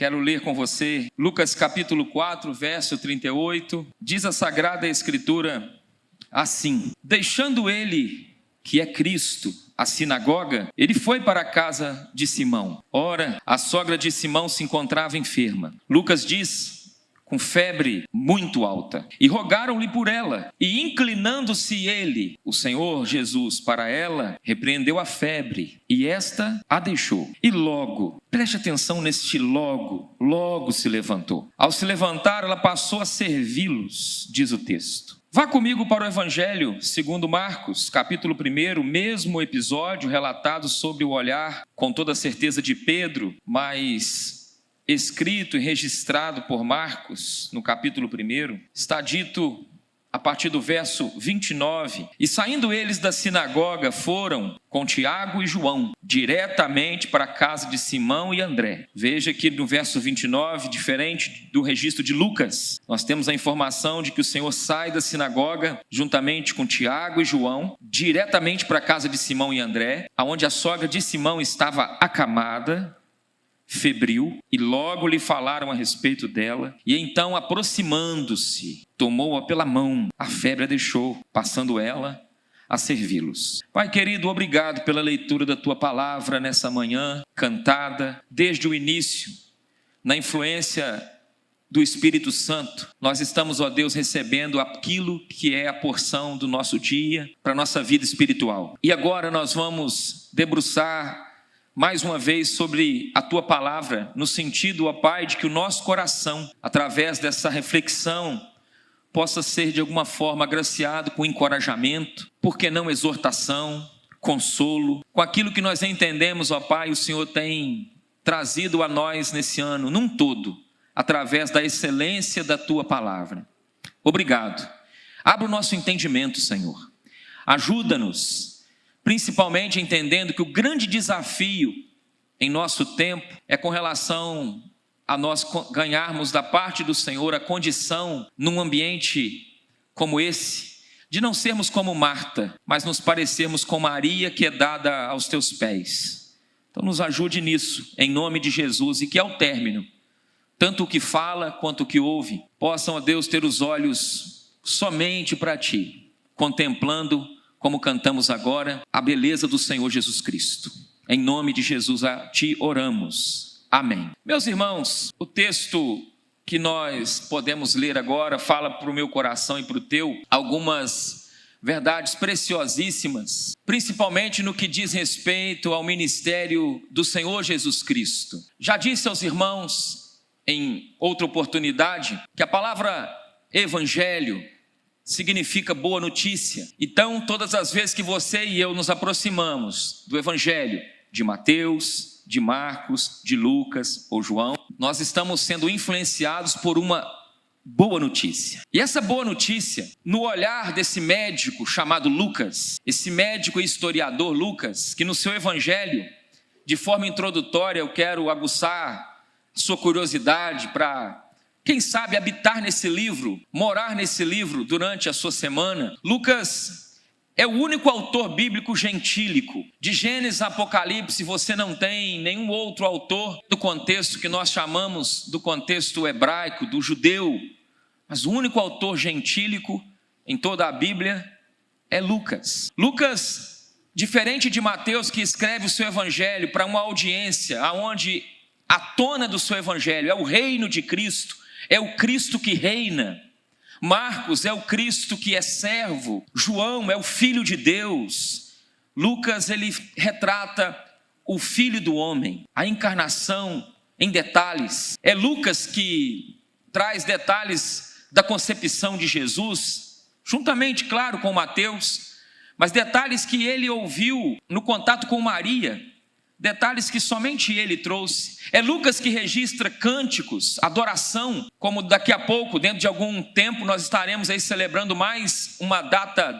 Quero ler com você Lucas capítulo 4, verso 38. Diz a Sagrada Escritura assim: deixando ele, que é Cristo, a sinagoga, ele foi para a casa de Simão. Ora, a sogra de Simão se encontrava enferma. Lucas diz, com febre muito alta, e rogaram-lhe por ela, e inclinando-se ele, o Senhor Jesus, para ela, repreendeu a febre, e esta a deixou. E logo, preste atenção neste logo se levantou. Ao se levantar, ela passou a servi-los, diz o texto. Vá comigo para o Evangelho segundo Marcos, capítulo 1, mesmo episódio relatado sobre o olhar, com toda a certeza, de Pedro, mas escrito e registrado por Marcos, no capítulo 1, está dito a partir do verso 29, e saindo eles da sinagoga, foram com Tiago e João, diretamente para a casa de Simão e André. Veja que no verso 29, diferente do registro de Lucas, nós temos a informação de que o Senhor sai da sinagoga, juntamente com Tiago e João, diretamente para a casa de Simão e André, onde a sogra de Simão estava acamada, febril, e logo lhe falaram a respeito dela, e então, aproximando-se, tomou-a pela mão, a febre a deixou, passando ela a servi-los. Pai querido, obrigado pela leitura da Tua palavra nessa manhã, cantada desde o início, na influência do Espírito Santo. Nós estamos, ó Deus, recebendo aquilo que é a porção do nosso dia, para a nossa vida espiritual. E agora nós vamos debruçar mais uma vez sobre a Tua palavra, no sentido, ó Pai, de que o nosso coração, através dessa reflexão, possa ser de alguma forma agraciado com encorajamento, por que não exortação, consolo, com aquilo que nós entendemos, ó Pai, o Senhor tem trazido a nós nesse ano, num todo, através da excelência da Tua palavra. Obrigado. Abra o nosso entendimento, Senhor. Ajuda-nos, principalmente entendendo que o grande desafio em nosso tempo é com relação a nós ganharmos da parte do Senhor a condição, num ambiente como esse, de não sermos como Marta, mas nos parecermos com Maria, que é dada aos Teus pés. Então nos ajude nisso, em nome de Jesus, e que ao término, tanto o que fala quanto o que ouve, possam, ó Deus, ter os olhos somente para Ti, contemplando, como cantamos agora, a beleza do Senhor Jesus Cristo. Em nome de Jesus a Ti oramos. Amém. Meus irmãos, o texto que nós podemos ler agora fala para o meu coração e para o teu algumas verdades preciosíssimas, principalmente no que diz respeito ao ministério do Senhor Jesus Cristo. Já disse aos irmãos em outra oportunidade que a palavra evangelho significa boa notícia. Então, todas as vezes que você e eu nos aproximamos do Evangelho de Mateus, de Marcos, de Lucas ou João, nós estamos sendo influenciados por uma boa notícia. E essa boa notícia, no olhar desse médico chamado Lucas, esse médico e historiador Lucas, que no seu Evangelho, de forma introdutória, eu quero aguçar sua curiosidade para, quem sabe, habitar nesse livro, morar nesse livro durante a sua semana. Lucas é o único autor bíblico gentílico. De Gênesis a Apocalipse, você não tem nenhum outro autor do contexto que nós chamamos do contexto hebraico, do judeu. Mas o único autor gentílico em toda a Bíblia é Lucas. Lucas, diferente de Mateus, que escreve o seu evangelho para uma audiência, onde a tona do seu evangelho é o reino de Cristo, é o Cristo que reina. Marcos é o Cristo que é servo. João é o Filho de Deus. Lucas, ele retrata o Filho do homem, a encarnação em detalhes. É Lucas que traz detalhes da concepção de Jesus, juntamente, claro, com Mateus, mas detalhes que ele ouviu no contato com Maria, detalhes que somente ele trouxe. É Lucas que registra cânticos, adoração, como daqui a pouco, dentro de algum tempo, nós estaremos aí celebrando mais uma data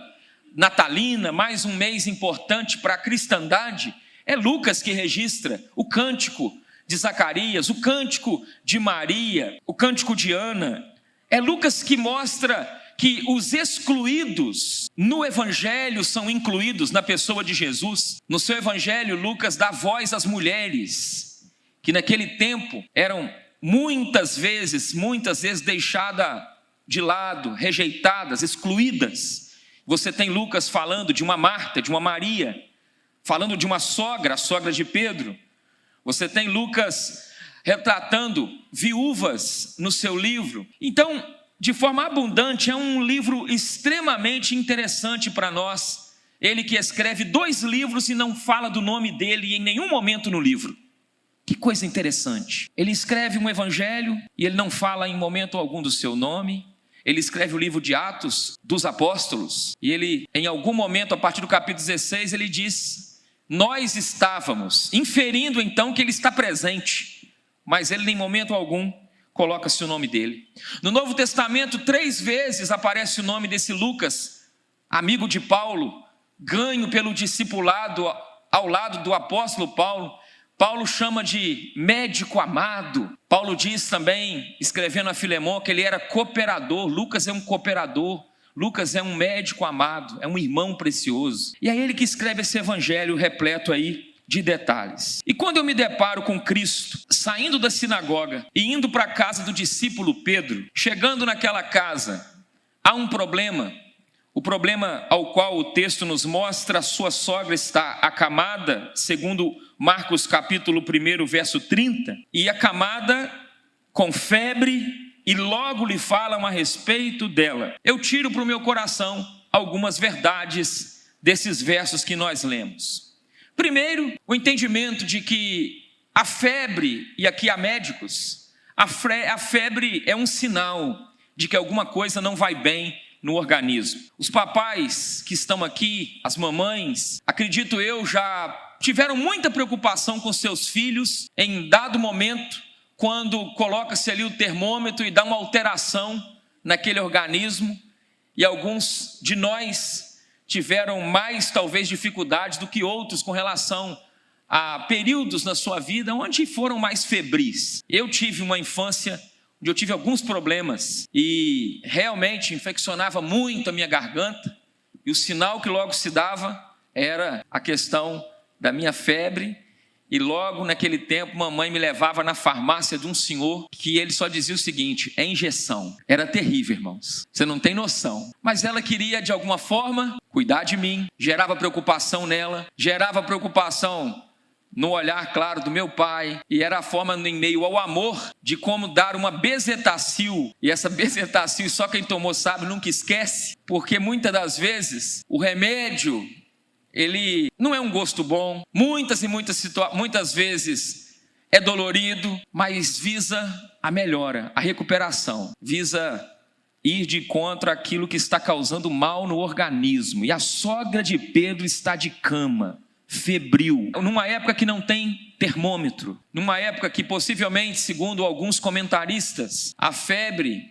natalina, mais um mês importante para a cristandade. É Lucas que registra o cântico de Zacarias, o cântico de Maria, o cântico de Ana. É Lucas que mostra que os excluídos no evangelho são incluídos na pessoa de Jesus. No seu evangelho, Lucas dá voz às mulheres, que naquele tempo eram muitas vezes deixada de lado, rejeitadas, excluídas. Você tem Lucas falando de uma Marta, de uma Maria, falando de uma sogra, a sogra de Pedro. Você tem Lucas retratando viúvas no seu livro. Então, de forma abundante, é um livro extremamente interessante para nós. Ele que escreve 2 livros e não fala do nome dele em nenhum momento no livro. Que coisa interessante. Ele escreve um evangelho e ele não fala em momento algum do seu nome. Ele escreve o livro de Atos dos Apóstolos. E ele, em algum momento, a partir do capítulo 16, ele diz: nós estávamos, inferindo então que ele está presente. Mas ele, em momento algum, coloca-se o nome dele. No Novo Testamento, 3 vezes aparece o nome desse Lucas, amigo de Paulo, ganho pelo discipulado ao lado do apóstolo Paulo. Paulo chama de médico amado. Paulo diz também, escrevendo a Filemon, que ele era cooperador. Lucas é um cooperador. Lucas é um médico amado, é um irmão precioso. E é ele que escreve esse evangelho repleto aí de detalhes. E quando eu me deparo com Cristo, saindo da sinagoga e indo para a casa do discípulo Pedro, chegando naquela casa, há um problema. O problema ao qual o texto nos mostra: a sua sogra está acamada, segundo Marcos capítulo 1, verso 30, e acamada com febre, e logo lhe falam a respeito dela. Eu tiro para o meu coração algumas verdades desses versos que nós lemos. Primeiro, o entendimento de que a febre, e aqui há médicos, a febre é um sinal de que alguma coisa não vai bem no organismo. Os papais que estão aqui, as mamães, acredito eu, já tiveram muita preocupação com seus filhos em dado momento, quando coloca-se ali o termômetro e dá uma alteração naquele organismo, e alguns de nós tiveram mais, talvez, dificuldades do que outros com relação a períodos na sua vida onde foram mais febris. Eu tive uma infância onde eu tive alguns problemas e realmente infeccionava muito a minha garganta, e o sinal que logo se dava era a questão da minha febre. E logo naquele tempo, mamãe me levava na farmácia de um senhor que ele só dizia o seguinte: é injeção. Era terrível, irmãos, você não tem noção. Mas ela queria, de alguma forma, cuidar de mim, gerava preocupação nela, gerava preocupação no olhar claro do meu pai, e era a forma, em meio ao amor, de como dar uma bezetacil. E essa bezetacil, só quem tomou sabe, nunca esquece, porque muitas das vezes o remédio, ele não é um gosto bom, muitas vezes é dolorido, mas visa a melhora, a recuperação, visa ir de encontro àquilo que está causando mal no organismo. E a sogra de Pedro está de cama, febril, numa época que não tem termômetro, numa época que possivelmente, segundo alguns comentaristas, a febre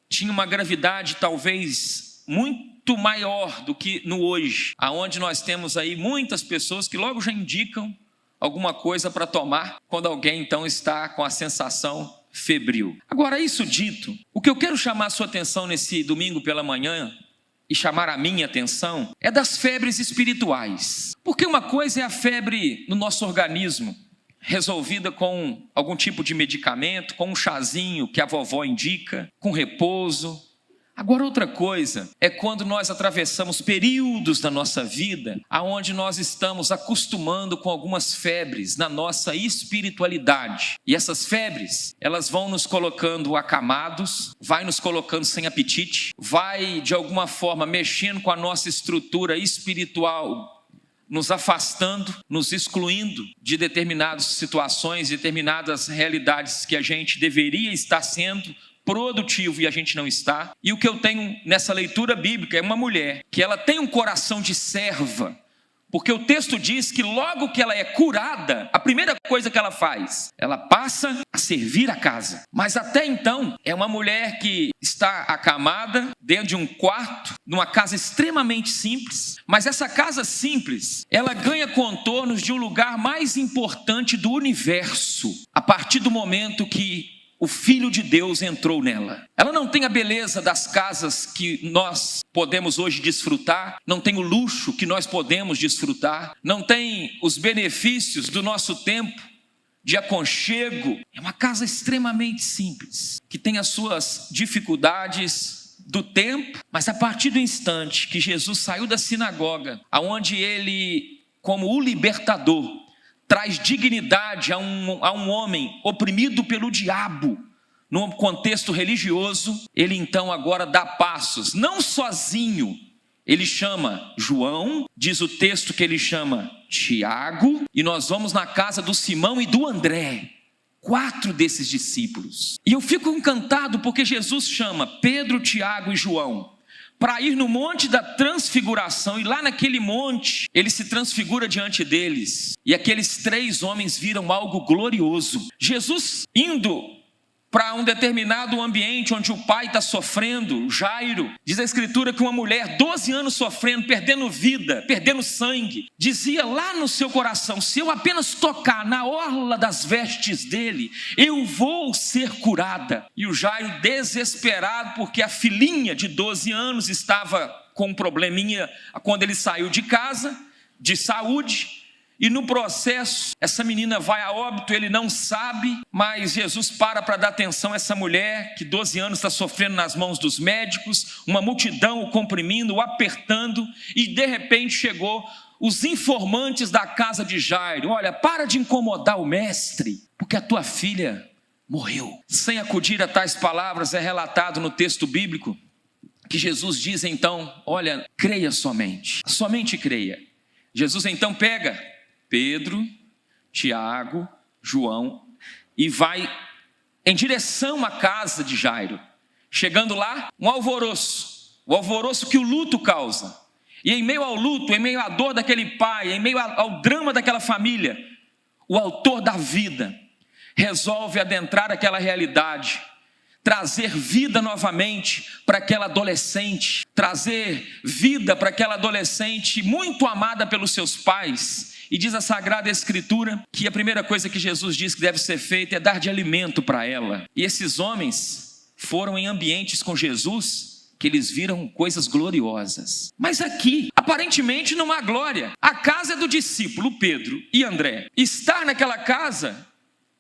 tinha uma gravidade talvez muito maior do que no hoje, aonde nós temos aí muitas pessoas que logo já indicam alguma coisa para tomar quando alguém então está com a sensação febril. Agora, isso dito, o que eu quero chamar a sua atenção nesse domingo pela manhã, e chamar a minha atenção, é das febres espirituais. Porque uma coisa é a febre no nosso organismo, resolvida com algum tipo de medicamento, com um chazinho que a vovó indica, com repouso. Agora, outra coisa é quando nós atravessamos períodos da nossa vida aonde nós estamos acostumando com algumas febres na nossa espiritualidade. E essas febres, elas vão nos colocando acamados, vai nos colocando sem apetite, vai de alguma forma mexendo com a nossa estrutura espiritual, nos afastando, nos excluindo de determinadas situações, determinadas realidades que a gente deveria estar sendo produtivo e a gente não está. E o que eu tenho nessa leitura bíblica é uma mulher que ela tem um coração de serva, porque o texto diz que logo que ela é curada, a primeira coisa que ela faz, ela passa a servir a casa. Mas até então, é uma mulher que está acamada dentro de um quarto, numa casa extremamente simples, mas essa casa simples, ela ganha contornos de um lugar mais importante do universo, a partir do momento que o Filho de Deus entrou nela. Ela não tem a beleza das casas que nós podemos hoje desfrutar, não tem o luxo que nós podemos desfrutar, não tem os benefícios do nosso tempo de aconchego. É uma casa extremamente simples, que tem as suas dificuldades do tempo, mas a partir do instante que Jesus saiu da sinagoga, aonde ele, como o libertador, traz dignidade a um homem oprimido pelo diabo, no contexto religioso, ele então agora dá passos, não sozinho. Ele chama João, diz o texto que ele chama Tiago, e nós vamos na casa do Simão e do André, 4 desses discípulos. E eu fico encantado porque Jesus chama Pedro, Tiago e João para ir no monte da transfiguração, e lá naquele monte, ele se transfigura diante deles, e aqueles 3 homens viram algo glorioso. Jesus indo para um determinado ambiente onde o pai está sofrendo, Jairo, diz a escritura que uma mulher, 12 anos sofrendo, perdendo vida, perdendo sangue, dizia lá no seu coração: se eu apenas tocar na orla das vestes dele, eu vou ser curada. E o Jairo, desesperado, porque a filhinha de 12 anos estava com um probleminha quando ele saiu de casa, de saúde, e no processo, essa menina vai a óbito, ele não sabe, mas Jesus para dar atenção a essa mulher, que 12 anos está sofrendo nas mãos dos médicos, uma multidão o comprimindo, o apertando, e de repente chegou os informantes da casa de Jairo: olha, para de incomodar o mestre, porque a tua filha morreu. Sem acudir a tais palavras, é relatado no texto bíblico, que Jesus diz então: olha, creia somente creia. Jesus então pega Pedro, Tiago, João e vai em direção à casa de Jairo. Chegando lá, um alvoroço, o alvoroço que o luto causa. E em meio ao luto, em meio à dor daquele pai, em meio ao drama daquela família, o autor da vida resolve adentrar aquela realidade, trazer vida novamente para aquela adolescente, trazer vida para aquela adolescente muito amada pelos seus pais. E diz a Sagrada Escritura que a primeira coisa que Jesus diz que deve ser feita é dar de alimento para ela. E esses homens foram em ambientes com Jesus que eles viram coisas gloriosas. Mas aqui, aparentemente não há glória. A casa é do discípulo Pedro e André. Estar naquela casa,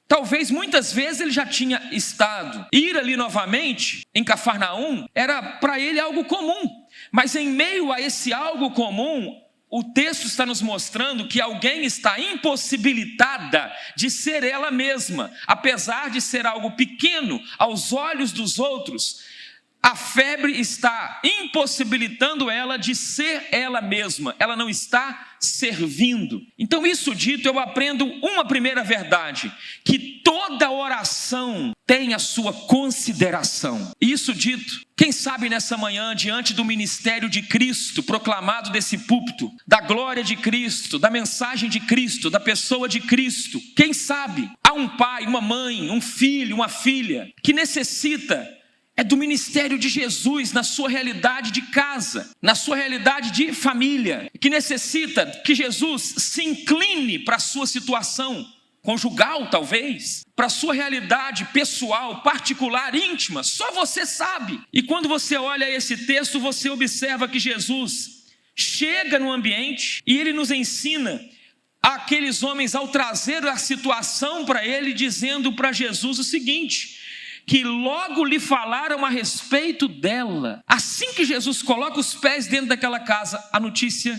talvez muitas vezes ele já tinha estado. Ir ali novamente, em Cafarnaum, era para ele algo comum. Mas em meio a esse algo comum, o texto está nos mostrando que alguém está impossibilitada de ser ela mesma. Apesar de ser algo pequeno aos olhos dos outros, a febre está impossibilitando ela de ser ela mesma. Ela não está servindo. Então, isso dito, eu aprendo uma primeira verdade: que toda oração tem a sua consideração. Isso dito, quem sabe nessa manhã, diante do ministério de Cristo, proclamado desse púlpito, da glória de Cristo, da mensagem de Cristo, da pessoa de Cristo, quem sabe há um pai, uma mãe, um filho, uma filha, que necessita do ministério de Jesus na sua realidade de casa, na sua realidade de família, que necessita que Jesus se incline para a sua situação conjugal, talvez, para a sua realidade pessoal, particular, íntima. Só você sabe. E quando você olha esse texto, você observa que Jesus chega no ambiente e ele nos ensina aqueles homens, ao trazer a situação para ele, dizendo para Jesus o seguinte: que logo lhe falaram a respeito dela. Assim que Jesus coloca os pés dentro daquela casa, a notícia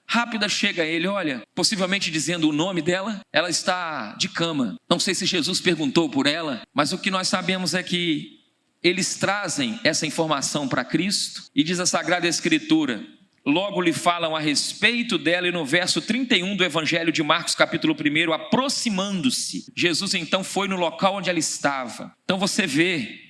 rápida chega a ele: olha, possivelmente dizendo o nome dela, ela está de cama. Não sei se Jesus perguntou por ela, mas o que nós sabemos é que eles trazem essa informação para Cristo, e diz a Sagrada Escritura, logo lhe falam a respeito dela, e no verso 31 do Evangelho de Marcos, capítulo 1, aproximando-se, Jesus então foi no local onde ela estava. Então você vê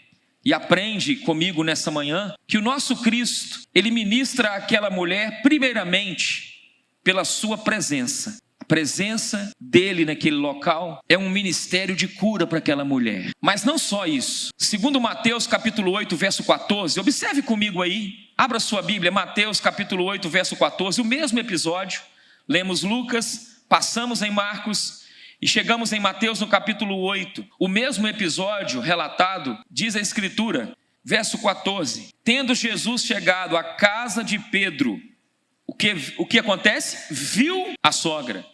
e aprende comigo nessa manhã que o nosso Cristo, ele ministra àquela mulher primeiramente pela sua presença. A presença dele naquele local é um ministério de cura para aquela mulher. Mas não só isso. Segundo Mateus capítulo 8, verso 14, observe comigo aí, abra sua Bíblia, Mateus capítulo 8, verso 14, o mesmo episódio. Lemos Lucas, passamos em Marcos e chegamos em Mateus no capítulo 8. O mesmo episódio relatado, diz a Escritura, verso 14: tendo Jesus chegado à casa de Pedro, o que acontece? Viu a sogra.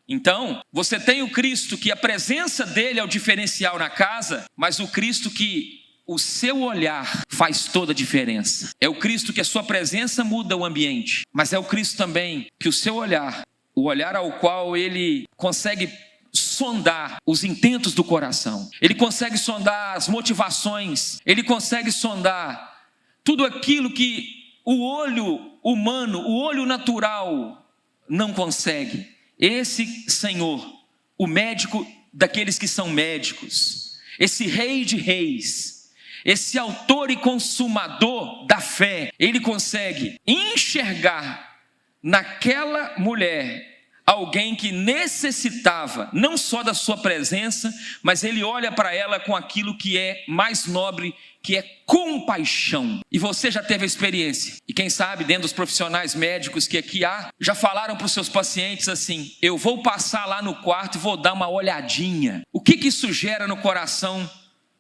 Então, você tem o Cristo que a presença dele é o diferencial na casa, mas o Cristo que o seu olhar faz toda a diferença. É o Cristo que a sua presença muda o ambiente, mas é o Cristo também que o seu olhar, o olhar ao qual ele consegue sondar os intentos do coração, ele consegue sondar as motivações, ele consegue sondar tudo aquilo que o olho humano, o olho natural não consegue. Esse Senhor, o médico daqueles que são médicos, esse Rei de reis, esse autor e consumador da fé, ele consegue enxergar naquela mulher alguém que necessitava não só da sua presença, mas ele olha para ela com aquilo que é mais nobre, que é compaixão. E você já teve a experiência, e quem sabe dentro dos profissionais médicos que aqui há, já falaram para os seus pacientes assim: eu vou passar lá no quarto e vou dar uma olhadinha. O que isso gera no coração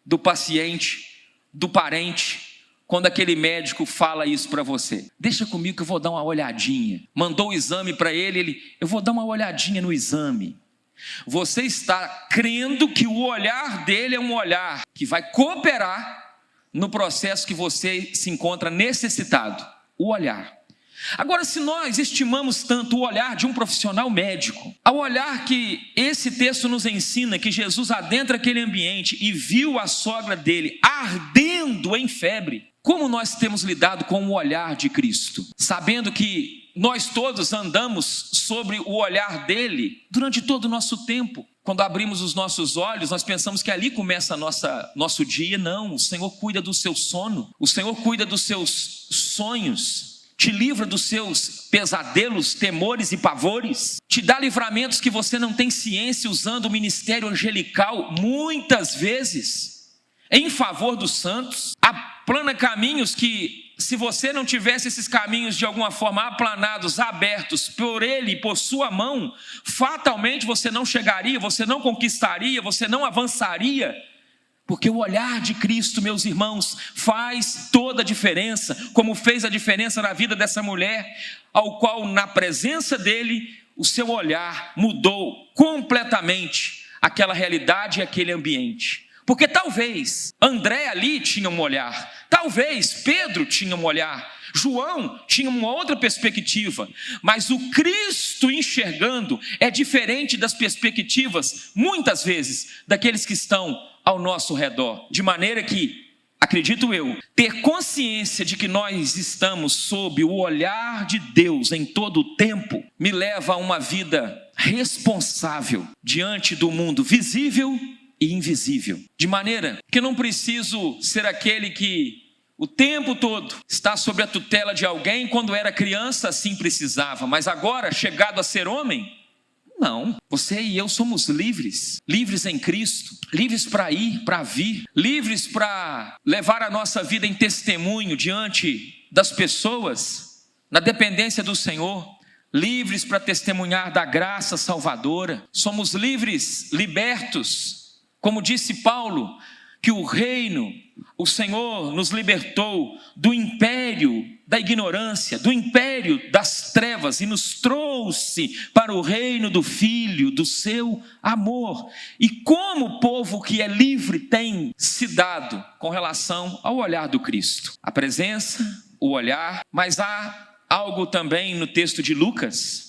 do paciente, do parente, quando aquele médico fala isso para você? Deixa comigo que eu vou dar uma olhadinha. Mandou o exame para ele, eu vou dar uma olhadinha no exame. Você está crendo que o olhar dele é um olhar que vai cooperar no processo que você se encontra necessitado. O olhar. Agora, se nós estimamos tanto o olhar de um profissional médico, ao olhar que esse texto nos ensina, que Jesus adentra aquele ambiente e viu a sogra dele ardendo em febre, como nós temos lidado com o olhar de Cristo? Sabendo que nós todos andamos sobre o olhar dele durante todo o nosso tempo. Quando abrimos os nossos olhos, nós pensamos que ali começa nosso dia. Não, o Senhor cuida do seu sono, o Senhor cuida dos seus sonhos, te livra dos seus pesadelos, temores e pavores, te dá livramentos que você não tem ciência, usando o ministério angelical muitas vezes em favor dos santos. Aplana caminhos que, se você não tivesse esses caminhos de alguma forma aplanados, abertos por ele e por sua mão, fatalmente você não chegaria, você não conquistaria, você não avançaria. Porque o olhar de Cristo, meus irmãos, faz toda a diferença, como fez a diferença na vida dessa mulher, ao qual na presença dele, o seu olhar mudou completamente aquela realidade e aquele ambiente. Porque talvez André ali tinha um olhar, talvez Pedro tinha um olhar, João tinha uma outra perspectiva, mas o Cristo enxergando é diferente das perspectivas, muitas vezes, daqueles que estão ao nosso redor. De maneira que, acredito eu, ter consciência de que nós estamos sob o olhar de Deus em todo o tempo, me leva a uma vida responsável diante do mundo visível e invisível, de maneira que não preciso ser aquele que o tempo todo está sob a tutela de alguém. Quando era criança assim precisava, mas agora, chegado a ser homem, não. Você e eu somos livres, livres em Cristo, livres para ir, para vir, livres para levar a nossa vida em testemunho diante das pessoas, na dependência do Senhor, livres para testemunhar da graça salvadora. Somos livres, libertos. Como disse Paulo, que o reino, o Senhor nos libertou do império da ignorância, do império das trevas, e nos trouxe para o reino do Filho, do seu amor. E como o povo que é livre tem se dado com relação ao olhar do Cristo? A presença, o olhar, mas há algo também no texto de Lucas.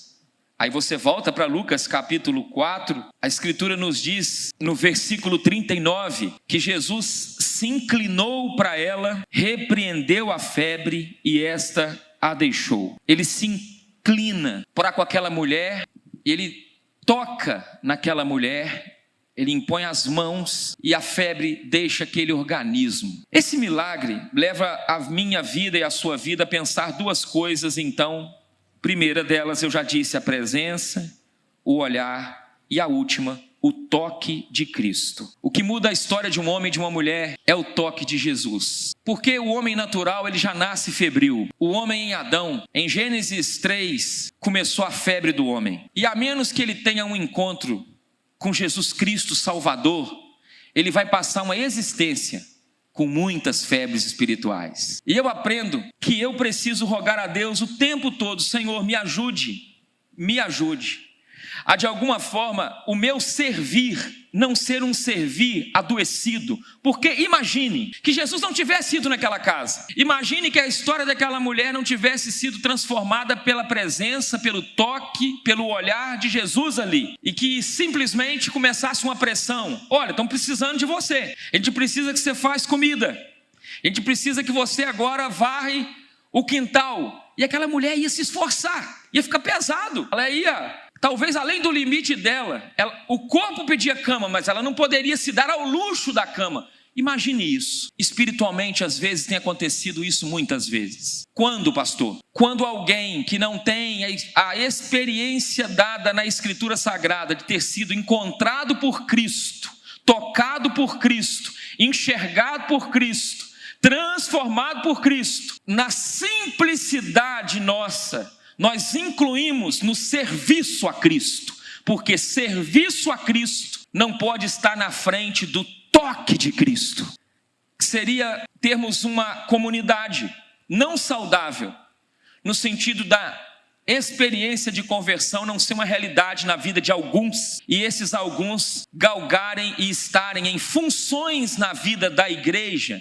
Aí você volta para Lucas capítulo 4, a Escritura nos diz no versículo 39, que Jesus se inclinou para ela, repreendeu a febre e esta a deixou. Ele se inclina para com aquela mulher, ele toca naquela mulher, ele impõe as mãos e a febre deixa aquele organismo. Esse milagre leva a minha vida e a sua vida a pensar duas coisas, então. Primeira delas, eu já disse, a presença, o olhar, e a última, o toque de Cristo. O que muda a história de um homem e de uma mulher é o toque de Jesus. Porque o homem natural, ele já nasce febril. O homem em Adão, em Gênesis 3, começou a febre do homem. E a menos que ele tenha um encontro com Jesus Cristo Salvador, ele vai passar uma existência com muitas febres espirituais. E eu aprendo que eu preciso rogar a Deus o tempo todo: Senhor, me ajude, a de alguma forma o meu servir não ser um servir adoecido. Porque imagine que Jesus não tivesse ido naquela casa. Imagine que a história daquela mulher não tivesse sido transformada pela presença, pelo toque, pelo olhar de Jesus ali. E que simplesmente começasse uma pressão. Olha, estão precisando de você. A gente precisa que você faça comida. A gente precisa que você agora varre o quintal. E aquela mulher ia se esforçar. Ia ficar pesado. Ela ia... Talvez além do limite dela, o corpo pedia cama, mas ela não poderia se dar ao luxo da cama. Imagine isso. Espiritualmente, às vezes, tem acontecido isso muitas vezes. Quando, pastor? Quando alguém que não tem a experiência dada na Escritura Sagrada de ter sido encontrado por Cristo, tocado por Cristo, enxergado por Cristo, transformado por Cristo, na simplicidade nossa, nós incluímos no serviço a Cristo, porque serviço a Cristo não pode estar na frente do toque de Cristo. Seria termos uma comunidade não saudável, no sentido da experiência de conversão não ser uma realidade na vida de alguns, e esses alguns galgarem e estarem em funções na vida da igreja,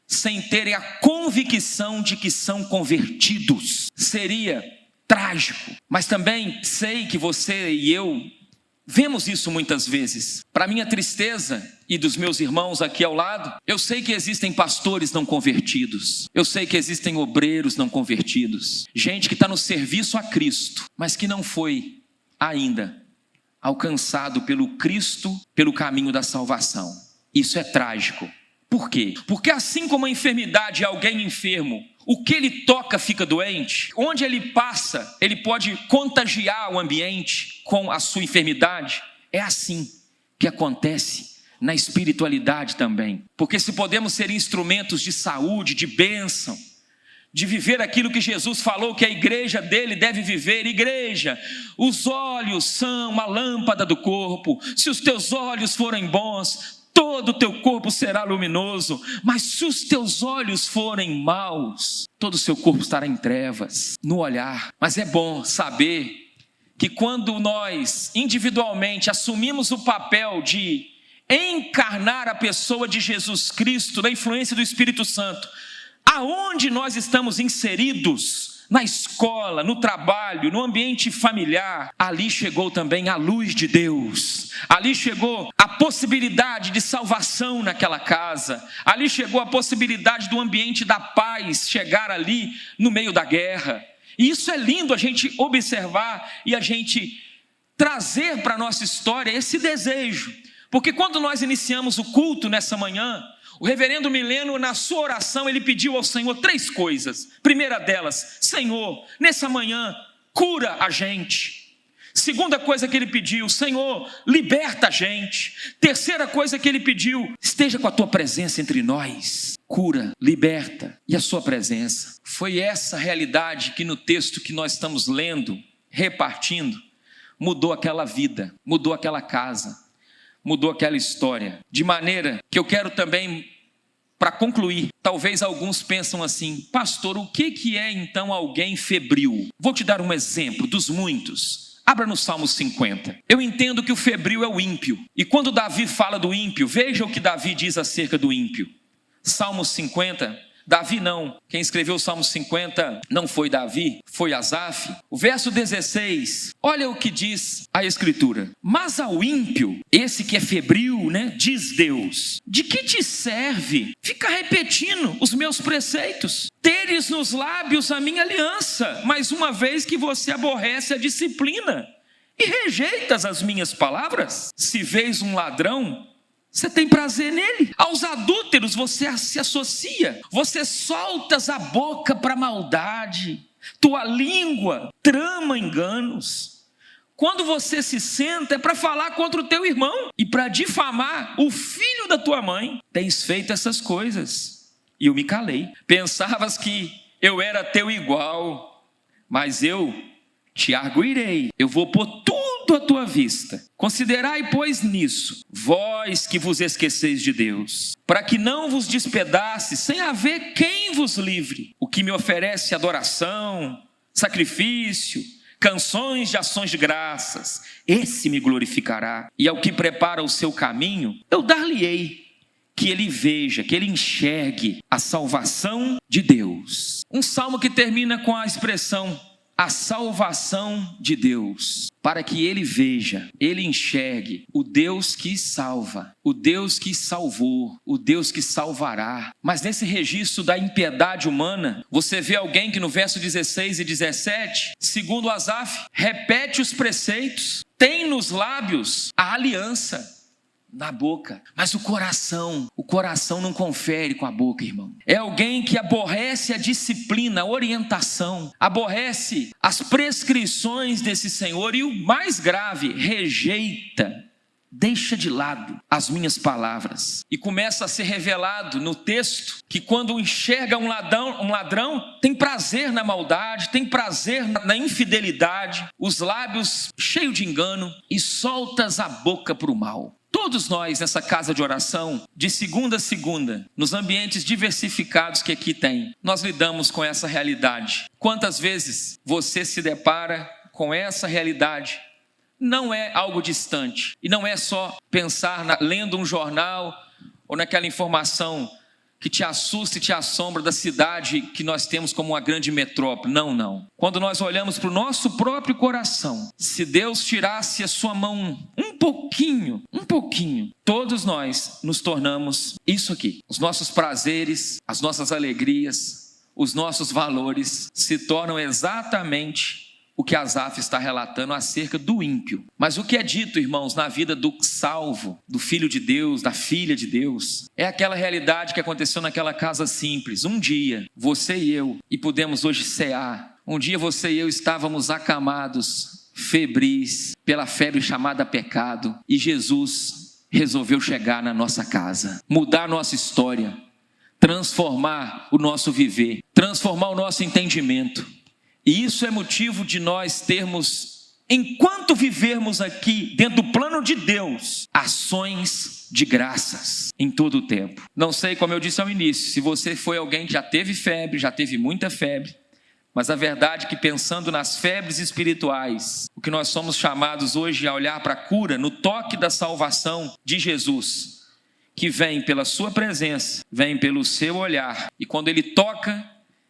sem terem a convicção de que são convertidos. Seria trágico, mas também sei que você e eu vemos isso muitas vezes. Para minha tristeza e dos meus irmãos aqui ao lado, eu sei que existem pastores não convertidos, eu sei que existem obreiros não convertidos, gente que está no serviço a Cristo, mas que não foi ainda alcançado pelo Cristo, pelo caminho da salvação. Isso é trágico. Por quê? Porque assim como a enfermidade é alguém enfermo, o que ele toca fica doente, onde ele passa, ele pode contagiar o ambiente com a sua enfermidade. É assim que acontece na espiritualidade também. Porque se podemos ser instrumentos de saúde, de bênção, de viver aquilo que Jesus falou que a igreja dele deve viver. Igreja, os olhos são uma lâmpada do corpo. Se os teus olhos forem bons, todo o teu corpo será luminoso, mas se os teus olhos forem maus, todo o seu corpo estará em trevas, no olhar. Mas é bom saber que quando nós individualmente assumimos o papel de encarnar a pessoa de Jesus Cristo, da influência do Espírito Santo, aonde nós estamos inseridos, na escola, no trabalho, no ambiente familiar, ali chegou também a luz de Deus, ali chegou a possibilidade de salvação naquela casa, ali chegou a possibilidade do ambiente da paz chegar ali no meio da guerra. E isso é lindo a gente observar e a gente trazer para a nossa história esse desejo, porque quando nós iniciamos o culto nessa manhã, o reverendo Mileno, na sua oração, ele pediu ao Senhor 3 coisas. Primeira delas, Senhor, nessa manhã, cura a gente. Segunda coisa que ele pediu, Senhor, liberta a gente. Terceira coisa que ele pediu, esteja com a tua presença entre nós. Cura, liberta e a sua presença. Foi essa realidade que no texto que nós estamos lendo, repartindo, mudou aquela vida, mudou aquela casa, mudou aquela história. De maneira que eu quero também, para concluir, talvez alguns pensam assim: pastor, o que é então alguém febril? Vou te dar um exemplo dos muitos. Abra no Salmo 50. Eu entendo que o febril é o ímpio. E quando Davi fala do ímpio, veja o que Davi diz acerca do ímpio. Salmo 50, Davi não. Quem escreveu o Salmo 50 não foi Davi, foi Asaf. O verso 16, olha o que diz a Escritura. Mas ao ímpio, esse que é febril, diz Deus: de que te serve ficar repetindo os meus preceitos? Teres nos lábios a minha aliança, mas uma vez que você aborrece a disciplina e rejeitas as minhas palavras. Se vês um ladrão, você tem prazer nele. Aos adúlteros você se associa. Você soltas a boca para maldade. Tua língua trama enganos. Quando você se senta é para falar contra o teu irmão e para difamar o filho da tua mãe. Tens feito essas coisas e eu me calei. Pensavas que eu era teu igual, mas eu te arguirei. Eu vou pôr tudo à tua vista. Considerai, pois, nisso, vós que vos esqueceis de Deus, para que não vos despedace, sem haver quem vos livre. O que me oferece adoração, sacrifício, canções de ações de graças, esse me glorificará. E ao que prepara o seu caminho, eu dar-lhe-ei que ele veja, que ele enxergue a salvação de Deus. Um salmo que termina com a expressão, a salvação de Deus, para que ele veja, ele enxergue o Deus que salva, o Deus que salvou, o Deus que salvará. Mas nesse registro da impiedade humana, você vê alguém que no verso 16 e 17, segundo Asaf, repete os preceitos, tem nos lábios a aliança, na boca, mas o coração não confere com a boca, irmão. É alguém que aborrece a disciplina, a orientação, aborrece as prescrições desse Senhor e o mais grave, rejeita, deixa de lado as minhas palavras. E começa a ser revelado no texto que quando enxerga um ladrão, tem prazer na maldade, tem prazer na infidelidade, os lábios cheios de engano e soltas a boca para o mal. Todos nós nessa casa de oração, de segunda a segunda, nos ambientes diversificados que aqui tem, nós lidamos com essa realidade. Quantas vezes você se depara com essa realidade? Não é algo distante. E não é só pensar lendo um jornal ou naquela informação que te assusta e te assombra da cidade que nós temos como uma grande metrópole. Não, não. Quando nós olhamos para o nosso próprio coração, se Deus tirasse a sua mão um pouquinho, todos nós nos tornamos isso aqui. Os nossos prazeres, as nossas alegrias, os nossos valores se tornam exatamente o que Asaf está relatando acerca do ímpio. Mas o que é dito, irmãos, na vida do salvo, do filho de Deus, da filha de Deus, é aquela realidade que aconteceu naquela casa simples. Um dia, você e eu, e pudemos hoje cear, um dia você e eu estávamos acamados, febris, pela febre chamada pecado, e Jesus resolveu chegar na nossa casa, mudar a nossa história, transformar o nosso viver, transformar o nosso entendimento. E isso é motivo de nós termos, enquanto vivermos aqui dentro do plano de Deus, ações de graças em todo o tempo. Não sei, como eu disse ao início, se você foi alguém que já teve febre, já teve muita febre, mas a verdade é que pensando nas febres espirituais, o que nós somos chamados hoje a olhar para a cura, no toque da salvação de Jesus, que vem pela sua presença, vem pelo seu olhar, e quando ele toca,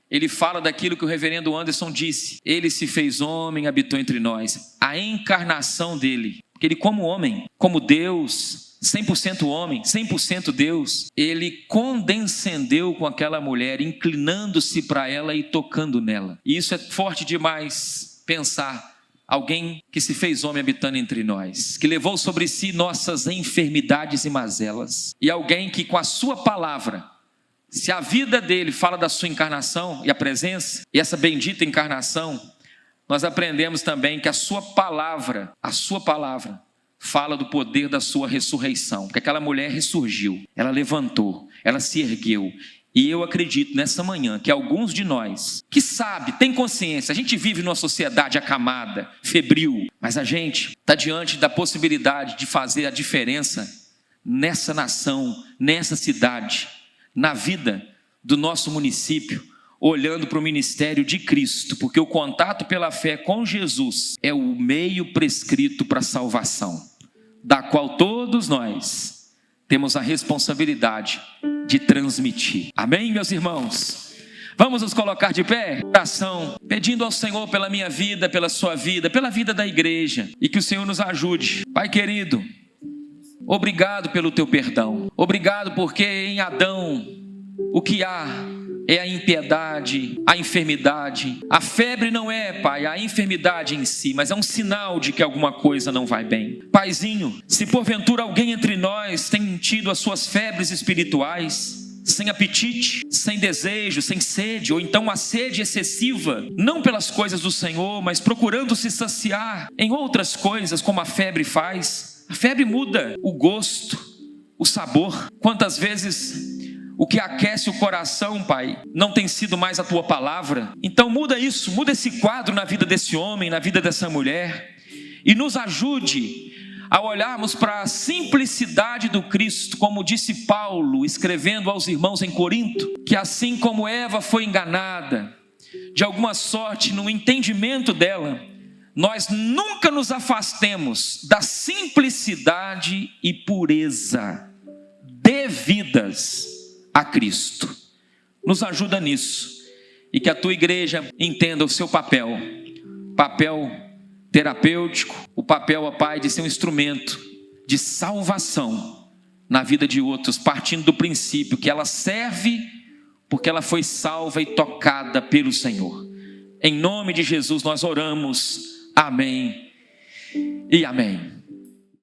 ele fala daquilo que o reverendo Anderson disse. Ele se fez homem, habitou entre nós. A encarnação dele. Porque ele como homem, como Deus, 100% homem, 100% Deus, ele condescendeu com aquela mulher, inclinando-se para ela e tocando nela. E isso é forte demais pensar. Alguém que se fez homem habitando entre nós, que levou sobre si nossas enfermidades e mazelas. E alguém que com a sua palavra, se a vida dele fala da sua encarnação e a presença, e essa bendita encarnação, nós aprendemos também que a sua palavra fala do poder da sua ressurreição, porque aquela mulher ressurgiu, ela levantou, ela se ergueu, e eu acredito nessa manhã que alguns de nós, que sabe, tem consciência, a gente vive numa sociedade acamada, febril, mas a gente está diante da possibilidade de fazer a diferença nessa nação, nessa cidade, na vida do nosso município, olhando para o ministério de Cristo, porque o contato pela fé com Jesus é o meio prescrito para a salvação, da qual todos nós temos a responsabilidade de transmitir. Amém, meus irmãos? Vamos nos colocar de pé, oração, pedindo ao Senhor pela minha vida, pela sua vida, pela vida da igreja, e que o Senhor nos ajude. Pai querido, obrigado pelo teu perdão. Obrigado porque em Adão o que há é a impiedade, a enfermidade. A febre não é, Pai, a enfermidade em si, mas é um sinal de que alguma coisa não vai bem. Paizinho, se porventura alguém entre nós tem tido as suas febres espirituais, sem apetite, sem desejo, sem sede, ou então uma sede excessiva, não pelas coisas do Senhor, mas procurando se saciar em outras coisas, como a febre faz. A febre muda o gosto, o sabor. Quantas vezes o que aquece o coração, Pai, não tem sido mais a Tua palavra? Então muda isso, muda esse quadro na vida desse homem, na vida dessa mulher, e nos ajude a olharmos para a simplicidade do Cristo, como disse Paulo, escrevendo aos irmãos em Corinto, que assim como Eva foi enganada, de alguma sorte no entendimento dela, nós nunca nos afastemos da simplicidade e pureza devidas a Cristo. Nos ajuda nisso, e que a tua igreja entenda o seu papel terapêutico, o papel, ó Pai, de ser um instrumento de salvação na vida de outros, partindo do princípio que ela serve porque ela foi salva e tocada pelo Senhor. Em nome de Jesus nós oramos. Amém e amém.